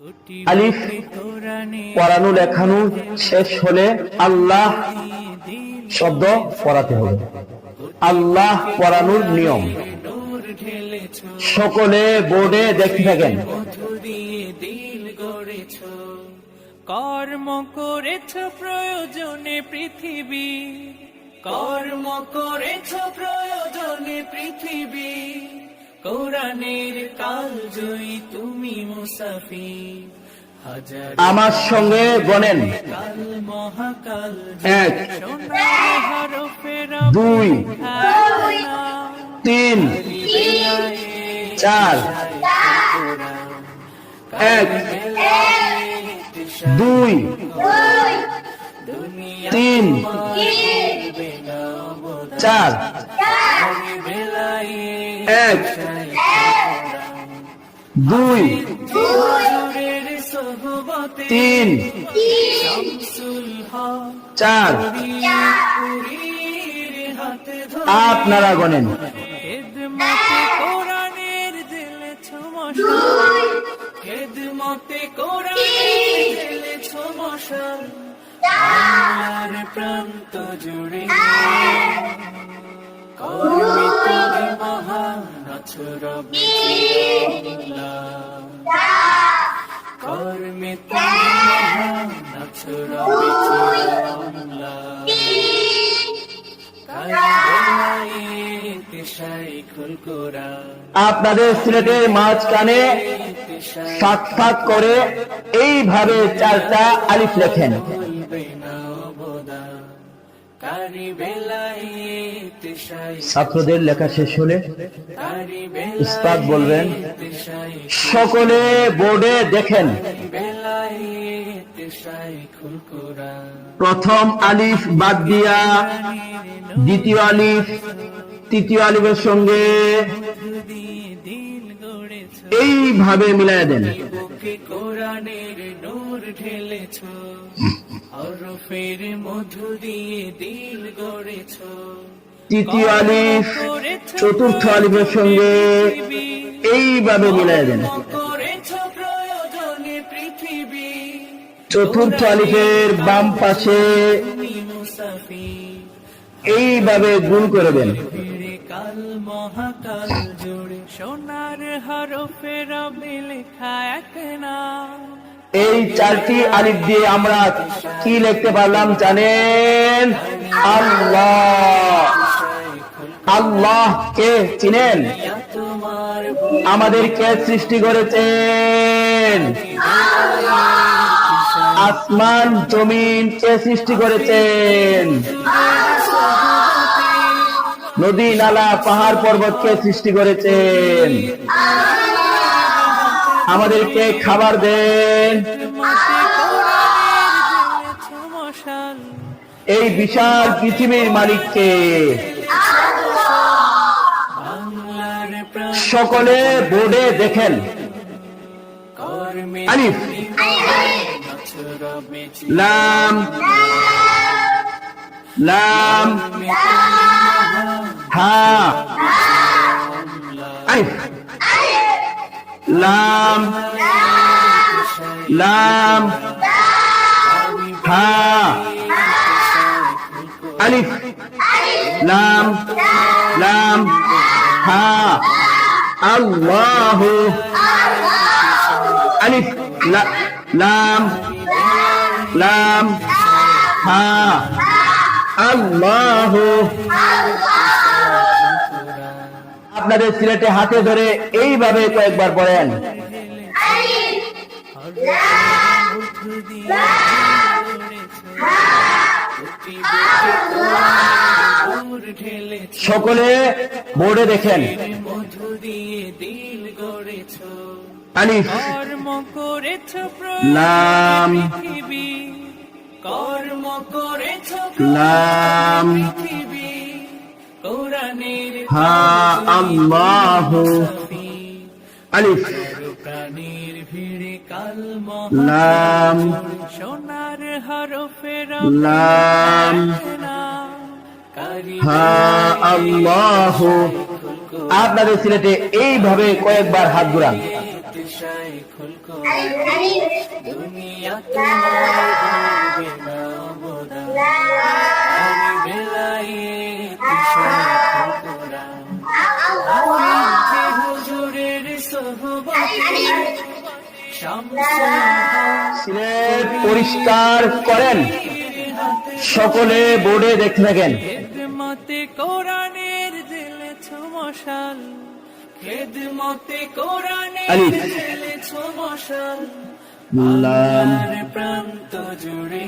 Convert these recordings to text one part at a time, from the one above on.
আলিফ পড়ানো লেখানো শেষ হলে আল্লাহ শব্দ পড়াতে হবে। আল্লাহ পড়ানোর নিয়ম সকলে বোর্ডে দেখতে থাকেন। কর্ম করেছ প্রয়োজনে পৃথিবী, কর্ম করেছ প্রয়োজনে পৃথিবী, কোরআনের কালজয়ী তুমি মুসাফির। আমার সঙ্গে গণেন, কাল মহাকাল 1 2 3 4 1 2 3 4 1 2 3 4 আপনারা গণেন। কোরআনের জেলেছ মশাল, খেদমতে কোরআনের জেলেছ মশাল, বাংলার প্রান্ত জুড়ে কর্মে তুমি মহান আছো রব্বে চিল্লাহ, কর্মে তুমি মহান আছো রব্বে চিল্লাহ। আপনাদের সিলেটের মাঝখানে ফাঁক ফাঁক করে এইভাবে 4টা আলিফ লেখেন। ছাত্রদের লেখা শেষ হলে উস্তাদ বলবেন সকলে বোর্ডে দেখেন। প্রথম আলিফ বাদ দিয়া দ্বিতীয় আলিফ তৃতীয় আলিফের সঙ্গে এইভাবে মিলাই দেন। কোরআনের নূর ঢেলেছ, হরফের মধু দিয়ে দিল গড়েছ। তৃতীয় আলিফ চতুর্থ আলিফের সঙ্গে এইভাবে মিলাই দেন। প্রয়োজনে পৃথিবী, চতুর্থ আলিফের বাম পাশে এইভাবে গুণ করে দেন। কাল মহাকাল জুড়ে সোনার হরফের লেখা এক নাম। এই 4টি আলিফ দিয়ে আমরা কি লিখতে পারলাম জানেন? আল্লাহ। আল্লাহ কে চিনেন? আমাদের কে সৃষ্টি করেছেন? আসমান জমিন কে সৃষ্টি করেছেন? নদী নালা পাহাড় পর্বত কে সৃষ্টি করেছেন? আমাদেরকে খাবার দেন। এই বিশাল পৃথিবীর মালিককে। সকলে বোর্ডে দেখেন। আলিফ লাম লাম হা আলিফ লাম লাম হা আলিফ লাম লাম হা আল্লাহু আলিফ লাম লাম হা আল্লাহু। আপনাদের সিলেটে হাতে ধরে এইভাবে কয়েকবার পড়েন। সকলে বোর্ডে দেখেন। আলিফ লাম কর্ম করেছ লাম কোরআনের হা আল্লাহু আলিফ প্রাণীর ভিড়ে কাল লাম সোনার হরফের লাম হা আল্লাহু। আপনাদের সিলেটে এইভাবে কয়েকবার হাত ঘুরান। দুনিয়া তোমার বলবে না অবদান আমি বেলায় তিশায় কোরআন আমি যে হুজুরের সোহবতে শামসুল সিলেট পরিষ্কার করেন, সকলে বোর্ডে দেখতে থাকেন। খেদমতে কোরআনের জ্বেলেছো মশাল খেদমতে কোরআনের আলিফ। জ্বেলেছো মশাল লাম আর প্রান্ত জুড়ে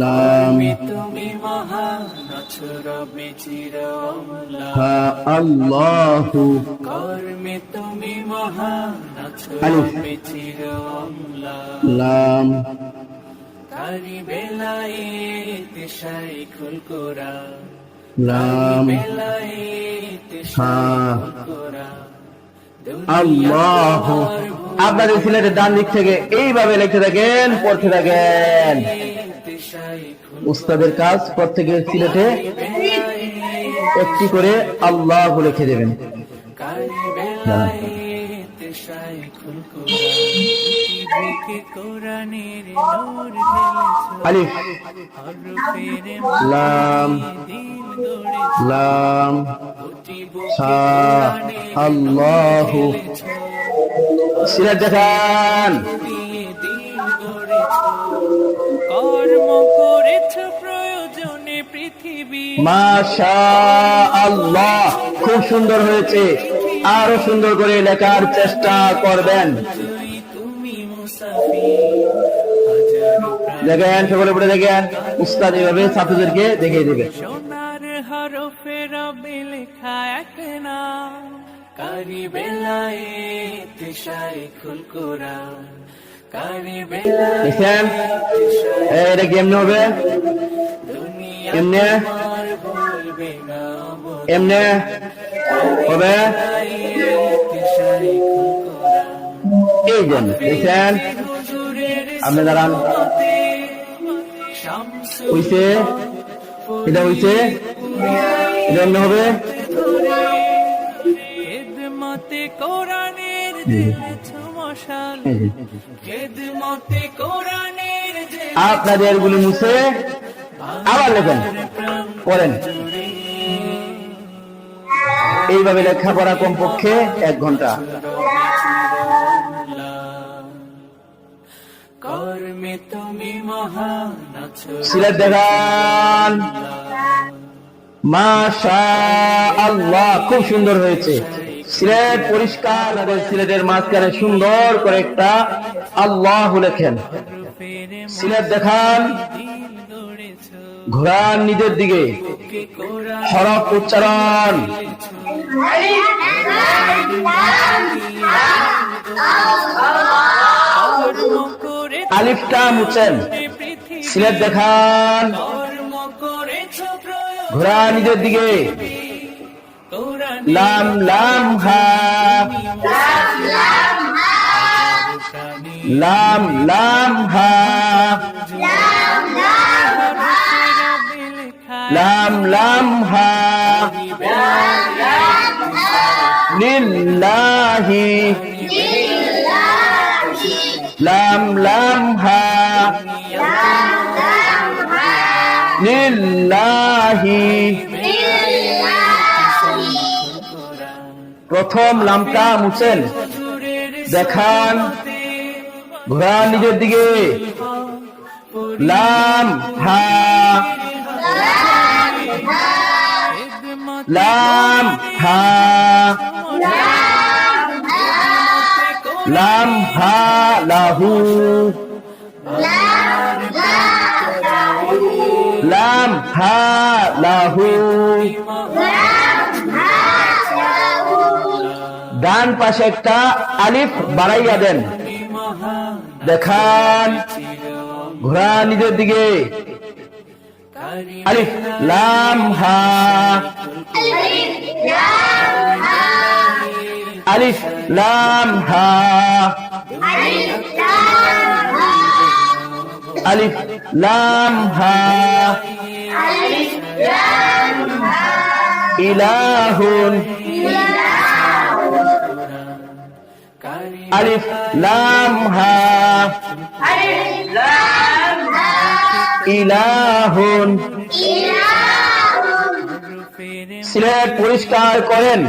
লাম তুমি মহান আছো রবে চিরঅম্লান হা আল্লাহু কর্মে তুমি মহান আছো আলিফ। রবে চিরঅম্লান লাম কারি বেলায় শাইখুল কোরআন লাম বেলায় হা শাইখুল কোরআন আল্লাহু। আপনাদের সিলেটের ডান দিক থেকে এইভাবে লিখতে থাকেন, পড়তে থাকেন। উস্তাদের কাজ প্রত্যেকের সিলেটে একটি করে আল্লাহ লিখে দেবেন। আলিফ লাম লাম হা আল্লাহু। সিলেট দেখান। কর্ম করেছ প্রয়োজনে পৃথিবী মাশাআল্লাহ, খুব সুন্দর হয়েছে। আরো সুন্দর করে লেখার চেষ্টা করবেন। তুমি মুসাফির হাজারো প্রাণ দেখেন, সকলে পড়ে দেখেন। উস্তাদ এভাবে ছাত্রদেরকে দেখিয়ে দেবে। সোনার হরফে রবে লেখা এক নাম কারি বেলায় শাইখুল কোরআন কারি বেলায় দেখছেন, এটা কেমনে হবে? দুনিয়া এমনে তোমার বলবে না এমনে হবে। শাইখুল কোরআন এই জন্য দেখছেন, হুজুরের আপনি দাঁড়ান। শামসুল হইছে, এটা হইছে, এটা এমনে হবে। খেদমতে কোরআনের জ্বেলেছো মশাল খেদমতে কোরআনের আপনাদের গুলি মুছে আবার লেখেন, পড়েন। এইভাবে লেখাপড়া কমপক্ষে 1 ঘন্টা। কর্মে তুমি মহান আছো সিলেট দেখান। মাশাআল্লাহ, খুব সুন্দর হয়েছে। সিলেট পরিষ্কার। আমাদের সিলেটের মাঝখানে সুন্দর করে একটা আল্লাহ লেখেন। সিলেট দেখান, ঘোরান নিজের দিকে, হরফ উচ্চারণ। কর্ম করে আলিফটা মুছেন। সিলেট দেখান, কর্ম করেছ ঘোরান নিজের দিকে, কোরআন লাম লাম হা লাম লাম হা লাম লাম হা লিল্লাহি লাম লাম হা লিল্লাহি। প্রথম লামটা মুছেন, দেখান, ঘোরান নিজের দিকে, লাম হা লাম হা লাম হা লাহু লাম হা লাহু। ডান পাশে একটা আলিফ বাড়াইয়া দেন, দেখান, ঘোরান নিজের দিকে, আলিফ লাম হা আলিফ লাম হা আলিফ লাম হা ইলাহুন। আলিফ লাম হা ইলাহুন। সিলেট পরিষ্কার করেন।